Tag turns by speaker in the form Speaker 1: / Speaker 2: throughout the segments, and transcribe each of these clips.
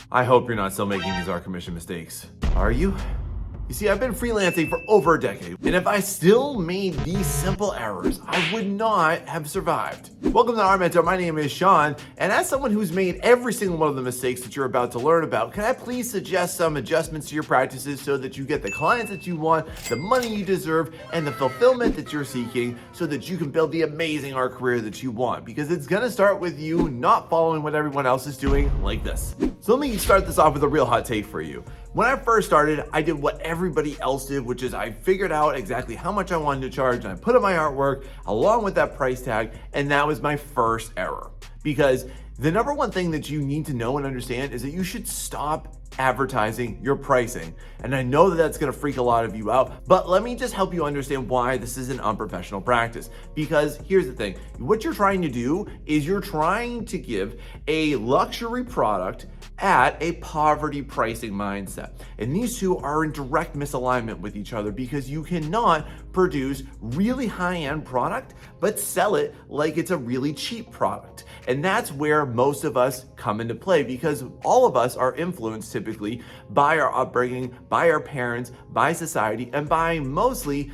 Speaker 1: I hope you're not still making these art commission mistakes. Are you? You see, I've been freelancing for over a decade, and if I still made these simple errors, I would not have survived. Welcome to Art Mentor. My name is Sean, and as someone who's made every single one of the mistakes that you're about to learn about, can I please suggest some adjustments to your practices so that you get the clients that you want, the money you deserve, and the fulfillment that you're seeking so that you can build the amazing art career that you want? Because it's gonna start with you not following what everyone else is doing like this. So let me start this off with a real hot take for you. When I first started, I did what everybody else did, which is I figured out exactly how much I wanted to charge and I put up my artwork along with that price tag, and that was my first error. Because the number one thing that you need to know and understand is that you should stop advertising your pricing. And I know that that's gonna freak a lot of you out, but let me just help you understand why this is an unprofessional practice. Because here's the thing, what you're trying to do is you're trying to give a luxury product at a poverty pricing mindset. And these two are in direct misalignment with each other because you cannot produce really high-end product, but sell it like it's a really cheap product. And that's where most of us come into play because all of us are influenced typically by our upbringing, by our parents, by society, and by mostly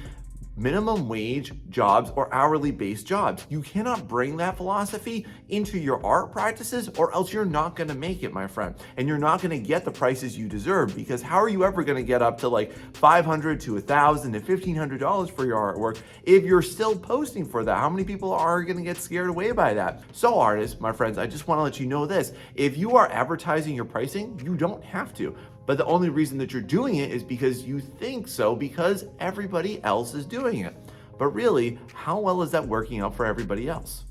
Speaker 1: minimum wage jobs or hourly based jobs. You cannot bring that philosophy into your art practices or else you're not gonna make it, my friend. And you're not gonna get the prices you deserve because how are you ever gonna get up to like $500 to $1,000 to $1,500 for your artwork if you're still posting for that? How many people are gonna get scared away by that? So artists, my friends, I just wanna let you know this. If you are advertising your pricing, you don't have to. But the only reason that you're doing it is because you think so because everybody else is doing it. But really, how well is that working out for everybody else?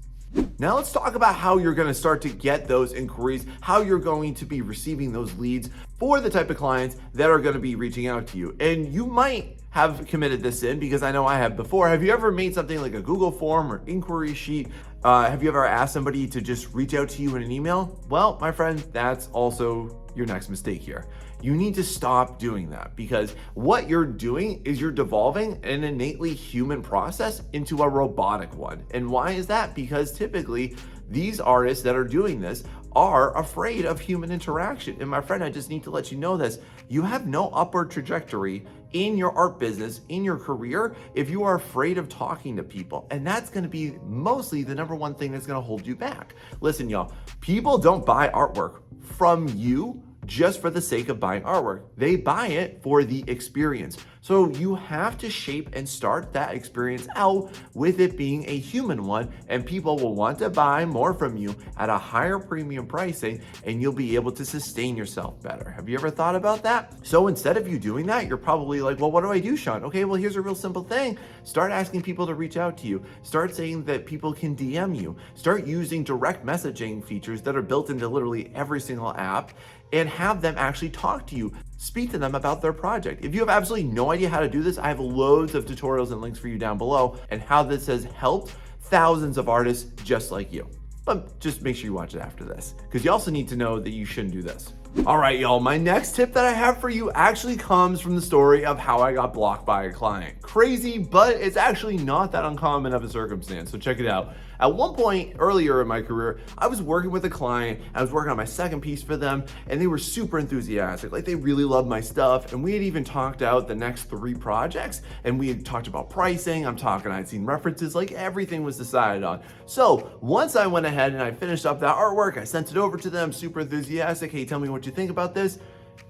Speaker 1: Now let's talk about how you're gonna start to get those inquiries, how you're going to be receiving those leads for the type of clients that are gonna be reaching out to you. And you might have committed this in because I know I have before. Have you ever made something like a Google form or inquiry sheet? Have you ever asked somebody to just reach out to you in an email? Well, my friend, that's also your next mistake here. You need to stop doing that because what you're doing is you're devolving an innately human process into a robotic one. And why is that? Because typically these artists that are doing this are afraid of human interaction. And my friend, I just need to let you know this. You have no upward trajectory in your art business, in your career, if you are afraid of talking to people. And that's gonna be mostly the number one thing that's gonna hold you back. Listen, y'all, people don't buy artwork from you just for the sake of buying artwork. They buy it for the experience. So you have to shape and start that experience out with it being a human one, and people will want to buy more from you at a higher premium pricing, and you'll be able to sustain yourself better. Have you ever thought about that? So instead of you doing that, you're probably like, well, what do I do, Sean? Okay, well, here's a real simple thing. Start asking people to reach out to you. Start saying that people can DM you. Start using direct messaging features that are built into literally every single app and have them actually talk to you. Speak to them about their project. If you have absolutely no idea how to do this, I have loads of tutorials and links for you down below and how this has helped thousands of artists just like you. But just make sure you watch it after this because you also need to know that you shouldn't do this. All right, y'all, my next tip that I have for you actually comes from the story of how I got blocked by a client. Crazy, but it's actually not that uncommon of a circumstance, so check it out. At one point earlier in my career, I was working with a client, I was working on my second piece for them, and they were super enthusiastic, like they really loved my stuff, and we had even talked out the next 3 projects, and we had talked about pricing, I'd seen references, like everything was decided on. So once I went ahead and I finished up that artwork, I sent it over to them, super enthusiastic, hey, tell me what you think about this.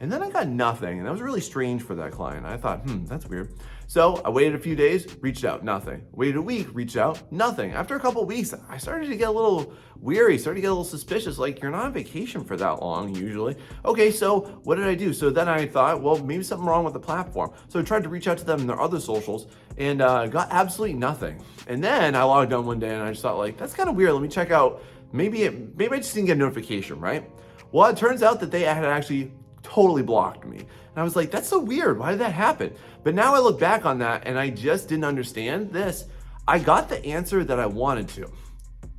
Speaker 1: And then I got nothing, and that was really strange for that client. I thought, that's weird. So I waited a few days, reached out, nothing. Waited a week, reached out, nothing. After a couple of weeks, I started to get a little weary, started to get a little suspicious, like you're not on vacation for that long usually. Okay, so what did I do? So then I thought, well, maybe something wrong with the platform. So I tried to reach out to them in their other socials and got absolutely nothing. And then I logged on one day and I just thought like, that's kind of weird. Let me check out, maybe I just didn't get a notification, right? Well, it turns out that they had actually totally blocked me. And I was like, that's so weird. Why did that happen? But now I look back on that and I just didn't understand this. I got the answer that I wanted to,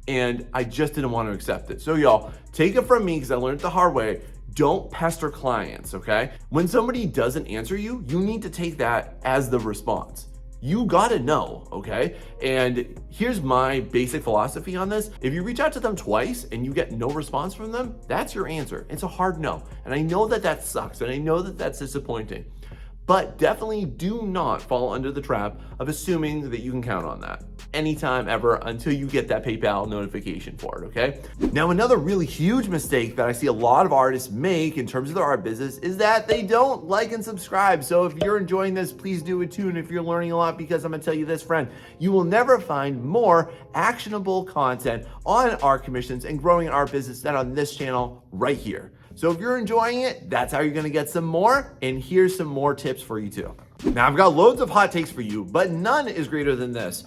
Speaker 1: and I just didn't want to accept it. So y'all, take it from me because I learned it the hard way. Don't pester clients, okay? When somebody doesn't answer you, you need to take that as the response. You gotta know, okay? And here's my basic philosophy on this. If you reach out to them twice and you get no response from them, that's your answer. It's a hard no. And I know that that sucks, and I know that that's disappointing. But definitely do not fall under the trap of assuming that you can count on that anytime ever until you get that PayPal notification for it, okay? Now, another really huge mistake that I see a lot of artists make in terms of their art business is that they don't like and subscribe. So if you're enjoying this, please do it too. And if you're learning a lot, because I'm gonna tell you this, friend, you will never find more actionable content on art commissions and growing an art business than on this channel right here. So if you're enjoying it, that's how you're gonna get some more. And here's some more tips for you too. Now, I've got loads of hot takes for you, but none is greater than this.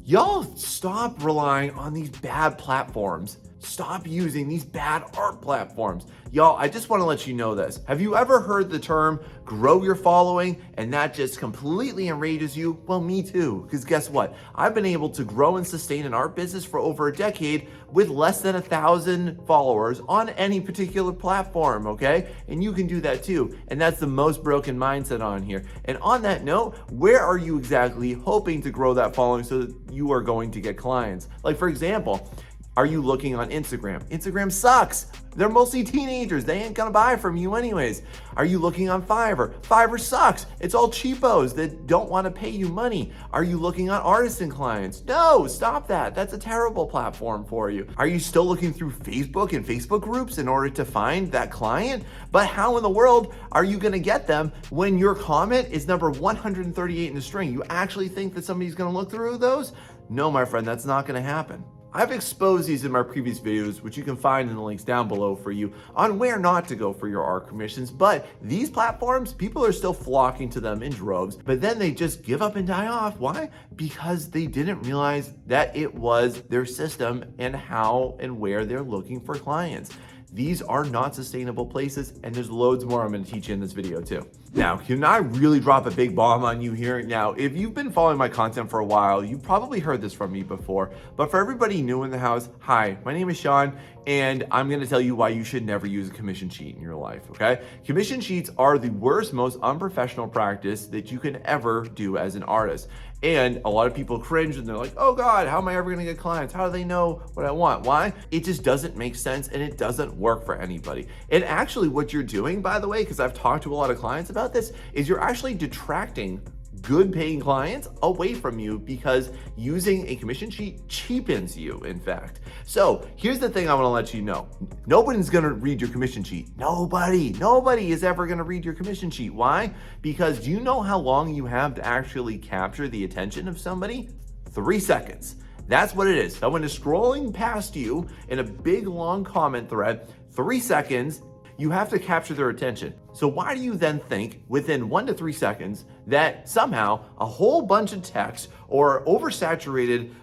Speaker 1: Y'all stop relying on these bad platforms. Stop using these bad art platforms. Y'all, I just want to let you know this. Have you ever heard the term grow your following and that just completely enrages you? Well, me too, because guess what? I've been able to grow and sustain an art business for over a decade with less than 1,000 followers on any particular platform, okay? And you can do that too. And that's the most broken mindset on here. And on that note, where are you exactly hoping to grow that following so that you are going to get clients? Like, for example, are you looking on Instagram? Instagram sucks. They're mostly teenagers. They ain't gonna buy from you anyways. Are you looking on Fiverr? Fiverr sucks. It's all cheapos that don't wanna pay you money. Are you looking on artisan clients? No, stop that. That's a terrible platform for you. Are you still looking through Facebook and Facebook groups in order to find that client? But how in the world are you gonna get them when your comment is number 138 in the string? You actually think that somebody's gonna look through those? No, my friend, that's not gonna happen. I've exposed these in my previous videos, which you can find in the links down below for you, on where not to go for your art commissions. But these platforms, people are still flocking to them in droves, but then they just give up and die off. Why? Because they didn't realize that it was their system and how and where they're looking for clients. These are not sustainable places, and there's loads more I'm going to teach you in this video too. Now, can I really drop a big bomb on you here? Now, if you've been following my content for a while, you've probably heard this from me before, but for everybody new in the house, hi, my name is Sean, and I'm going to tell you why you should never use a commission sheet in your life, okay? Commission sheets are the worst, most unprofessional practice that you can ever do as an artist. And a lot of people cringe and they're like, oh God, how am I ever gonna get clients? How do they know what I want? Why? It just doesn't make sense and it doesn't work for anybody. And actually what you're doing, by the way, because I've talked to a lot of clients about this, is you're actually detracting good paying clients away from you because using a commission sheet cheapens you, in fact. So here's the thing I wanna let you know. Nobody's gonna read your commission sheet. Nobody is ever gonna read your commission sheet. Why? Because do you know how long you have to actually capture the attention of somebody? 3 seconds. That's what it is. Someone is scrolling past you in a big long comment thread, 3 seconds, you have to capture their attention. So why do you then think within 1 to 3 seconds that somehow a whole bunch of text or oversaturated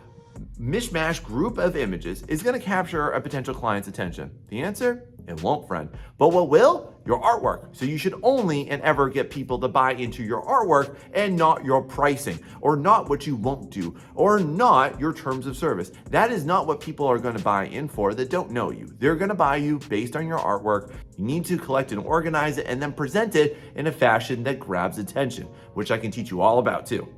Speaker 1: mishmash group of images is gonna capture a potential client's attention? The answer? It won't, friend. But what will? Your artwork. So you should only and ever get people to buy into your artwork and not your pricing, or not what you won't do, or not your terms of service. That is not what people are gonna buy in for that don't know you. They're gonna buy you based on your artwork. You need to collect and organize it and then present it in a fashion that grabs attention, which I can teach you all about too.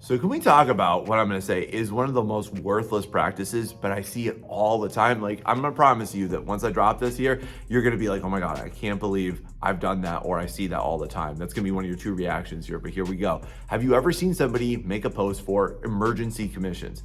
Speaker 1: So can we talk about what I'm gonna say is one of the most worthless practices, but I see it all the time. Like, I'm gonna promise you that once I drop this here, you're gonna be like, oh my God, I can't believe I've done that, or I see that all the time. That's gonna be one of your 2 reactions here, but here we go. Have you ever seen somebody make a post for emergency commissions?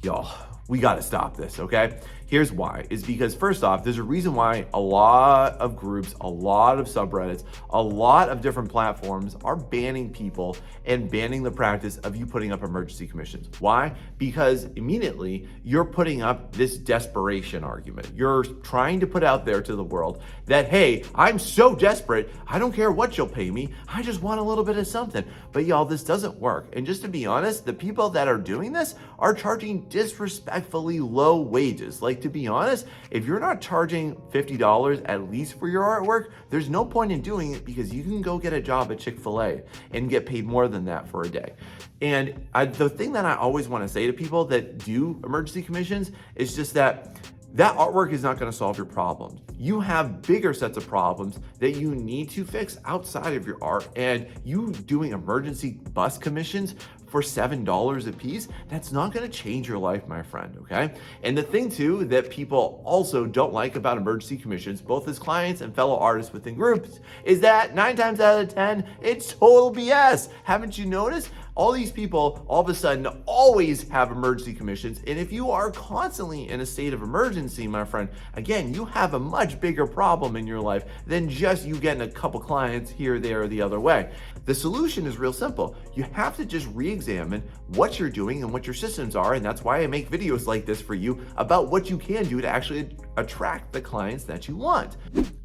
Speaker 1: Y'all, we gotta stop this, okay? Here's why, is because first off, there's a reason why a lot of groups, a lot of subreddits, a lot of different platforms are banning people and banning the practice of you putting up emergency commissions. Why? Because immediately you're putting up this desperation argument. You're trying to put out there to the world that, hey, I'm so desperate, I don't care what you'll pay me, I just want a little bit of something. But y'all, this doesn't work. And just to be honest, the people that are doing this are charging disrespectfully low wages. Like, to be honest, if you're not charging $50 at least for your artwork, there's no point in doing it because you can go get a job at Chick-fil-A and get paid more than that for a day. And the thing that I always want to say to people that do emergency commissions is just that that artwork is not going to solve your problems. You have bigger sets of problems that you need to fix outside of your art, and you doing emergency bus commissions for $7 a piece, that's not going to change your life, my friend, okay? And the thing too that people also don't like about emergency commissions, both as clients and fellow artists within groups, is that 9 times out of 10, it's total BS. Haven't you noticed? All these people all of a sudden always have emergency commissions. And if you are constantly in a state of emergency, my friend, again, you have a much bigger problem in your life than just you getting a couple clients here, there, or the other way. The solution is real simple. You have to just re-examine what you're doing and what your systems are. And that's why I make videos like this for you about what you can do to actually attract the clients that you want.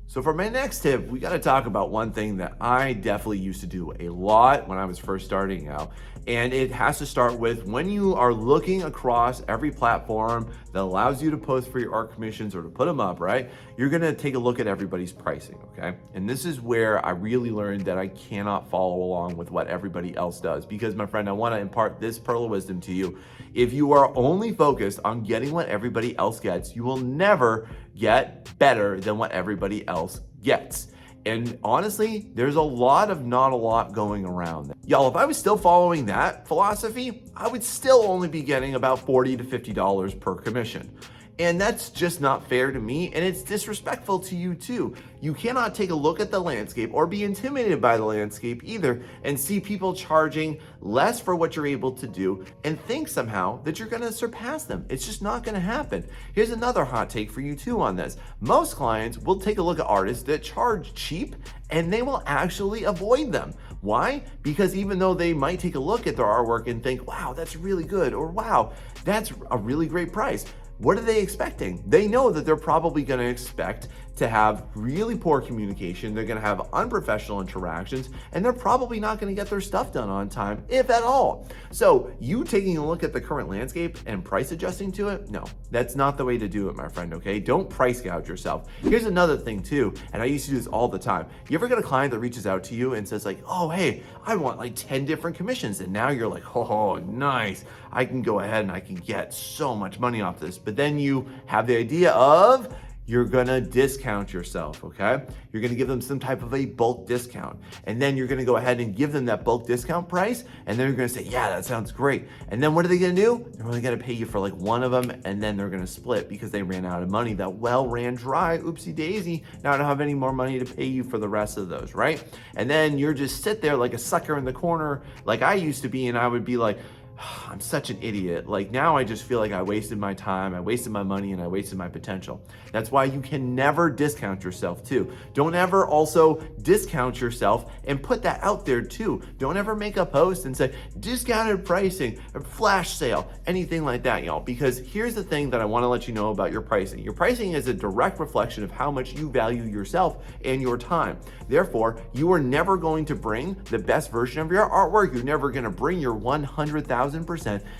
Speaker 1: So for my next tip, we got to talk about one thing that I definitely used to do a lot when I was first starting out. And it has to start with when you are looking across every platform that allows you to post for your art commissions or to put them up, right? You're going to take a look at everybody's pricing, okay? And this is where I really learned that I cannot follow along with what everybody else does, because my friend, I want to impart this pearl of wisdom to you. If you are only focused on getting what everybody else gets, you will never get better than what everybody else gets. And honestly, there's not a lot going around. Y'all, if I was still following that philosophy, I would still only be getting about $40 to $50 per commission. And that's just not fair to me, and it's disrespectful to you too. You cannot take a look at the landscape or be intimidated by the landscape either and see people charging less for what you're able to do and think somehow that you're gonna surpass them. It's just not gonna happen. Here's another hot take for you too on this. Most clients will take a look at artists that charge cheap and they will actually avoid them. Why? Because even though they might take a look at their artwork and think, wow, that's really good, or wow, that's a really great price, what are they expecting? They know that they're probably going to expect to have really poor communication. They're going to have unprofessional interactions, and they're probably not going to get their stuff done on time, if at all. So you taking a look at the current landscape and price adjusting to it, no, that's not the way to do it, my friend, okay? Don't price gouge yourself. Here's another thing too, and I used to do this all the time. You ever get a client that reaches out to you and says like, oh, hey, I want like 10 different commissions. And now you're like, oh, nice. I can go ahead and I can get so much money off this. But then you have the idea of you're gonna discount yourself, okay? You're gonna give them some type of a bulk discount. And then you're gonna go ahead and give them that bulk discount price. And then you're gonna say, yeah, that sounds great. And then what are they gonna do? They're only gonna pay you for like one of them, and then they're gonna split because they ran out of money. That well ran dry, oopsie daisy. Now I don't have any more money to pay you for the rest of those, right? And then you're just sit there like a sucker in the corner, like I used to be, and I would be like, I'm such an idiot. Like now I just feel like I wasted my time, I wasted my money, and I wasted my potential. That's why you can never discount yourself too. Don't ever also discount yourself and put that out there too. Don't ever make a post and say discounted pricing, or flash sale, anything like that, y'all. Because here's the thing that I want to let you know about your pricing. Your pricing is a direct reflection of how much you value yourself and your time. Therefore, you are never going to bring the best version of your artwork. You're never going to bring your 100,000%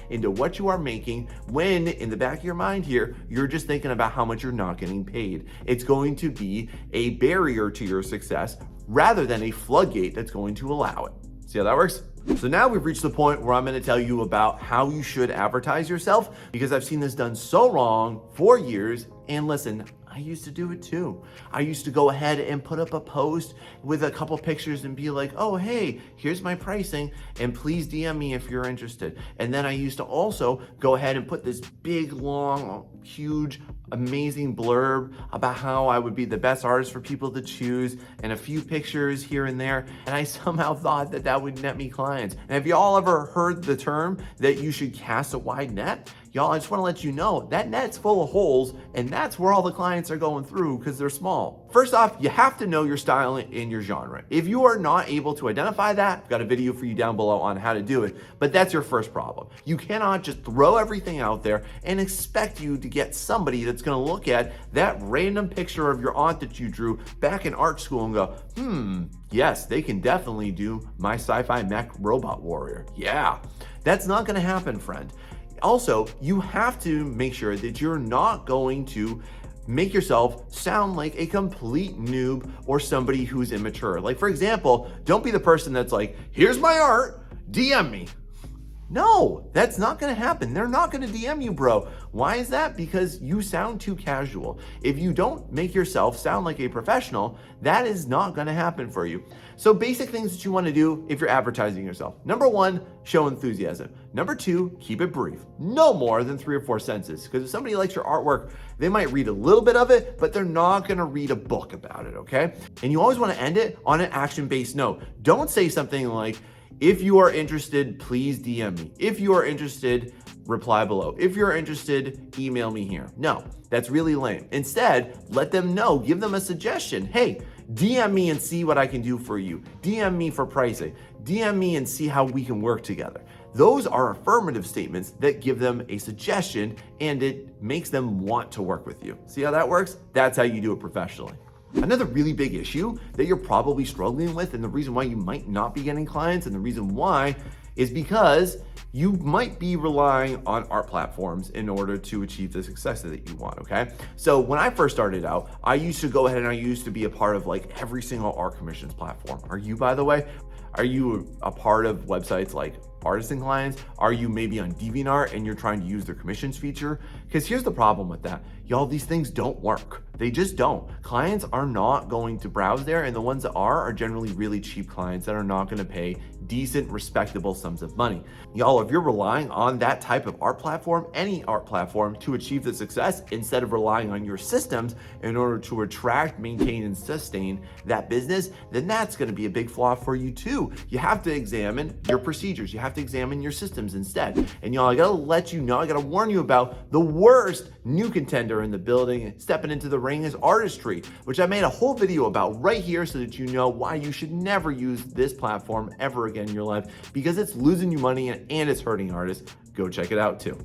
Speaker 1: into what you are making when in the back of your mind here, you're just thinking about how much you're not getting paid. It's going to be a barrier to your success rather than a floodgate that's going to allow it. See how that works? So now we've reached the point where I'm going to tell you about how you should advertise yourself, because I've seen this done so wrong for years. And listen, I used to do it too. I used to go ahead and put up a post with a couple pictures and be like, oh, hey, here's my pricing, and please DM me if you're interested. And then I used to also go ahead and put this big, long, huge, amazing blurb about how I would be the best artist for people to choose, and a few pictures here and there. And I somehow thought that that would net me clients. And have y'all ever heard the term that you should cast a wide net? Y'all, I just want to let you know that net's full of holes, and that's where all the clients are going through because they're small. First off, you have to know your style and your genre. If you are not able to identify that, I've got a video for you down below on how to do it, but that's your first problem. You cannot just throw everything out there and expect you to get somebody that's going to look at that random picture of your aunt that you drew back in art school and go, yes, they can definitely do my sci-fi mech robot warrior. Yeah, that's not going to happen, friend. Also, you have to make sure that you're not going to make yourself sound like a complete noob or somebody who's immature. Like, for example, don't be the person that's like, here's my art, DM me. No, that's not gonna happen. They're not gonna DM you, bro. Why is that? Because you sound too casual. If you don't make yourself sound like a professional, that is not gonna happen for you. So basic things that you wanna do if you're advertising yourself. Number one, show enthusiasm. Number two, keep it brief. No more than 3 or 4 sentences. Because if somebody likes your artwork, they might read a little bit of it, but they're not gonna read a book about it, okay? And you always wanna end it on an action-based note. Don't say something like, if you are interested, please DM me. If you are interested, reply below. If you're interested, email me here. No, that's really lame. Instead, let them know, give them a suggestion. Hey, DM me and see what I can do for you. DM me for pricing. DM me and see how we can work together. Those are affirmative statements that give them a suggestion and it makes them want to work with you. See how that works? That's how you do it professionally. Another really big issue that you're probably struggling with, and the reason why you might not be getting clients, and the reason why is because you might be relying on art platforms in order to achieve the success that you want, okay? So when I first started out, I used to go ahead and I used to be a part of like every single art commissions platform. Are you, by the way? Are you a part of websites like Artisan Clients? Are you maybe on DeviantArt and you're trying to use their commissions feature? Because here's the problem with that. Y'all, these things don't work. They just don't. Clients are not going to browse there, and the ones that are generally really cheap clients that are not gonna pay decent, respectable sums of money. Y'all, if you're relying on that type of art platform, any art platform, to achieve the success, instead of relying on your systems in order to attract, maintain, and sustain that business, then that's gonna be a big flaw for you too. You have to examine your procedures. You have to examine your systems instead. And y'all, I gotta let you know, I gotta warn you about the worst new contender in the building, stepping into the ring, is artistry, which I made a whole video about right here so that you know why you should never use this platform ever again in your life, because it's losing you money and it's hurting artists. Go check it out too.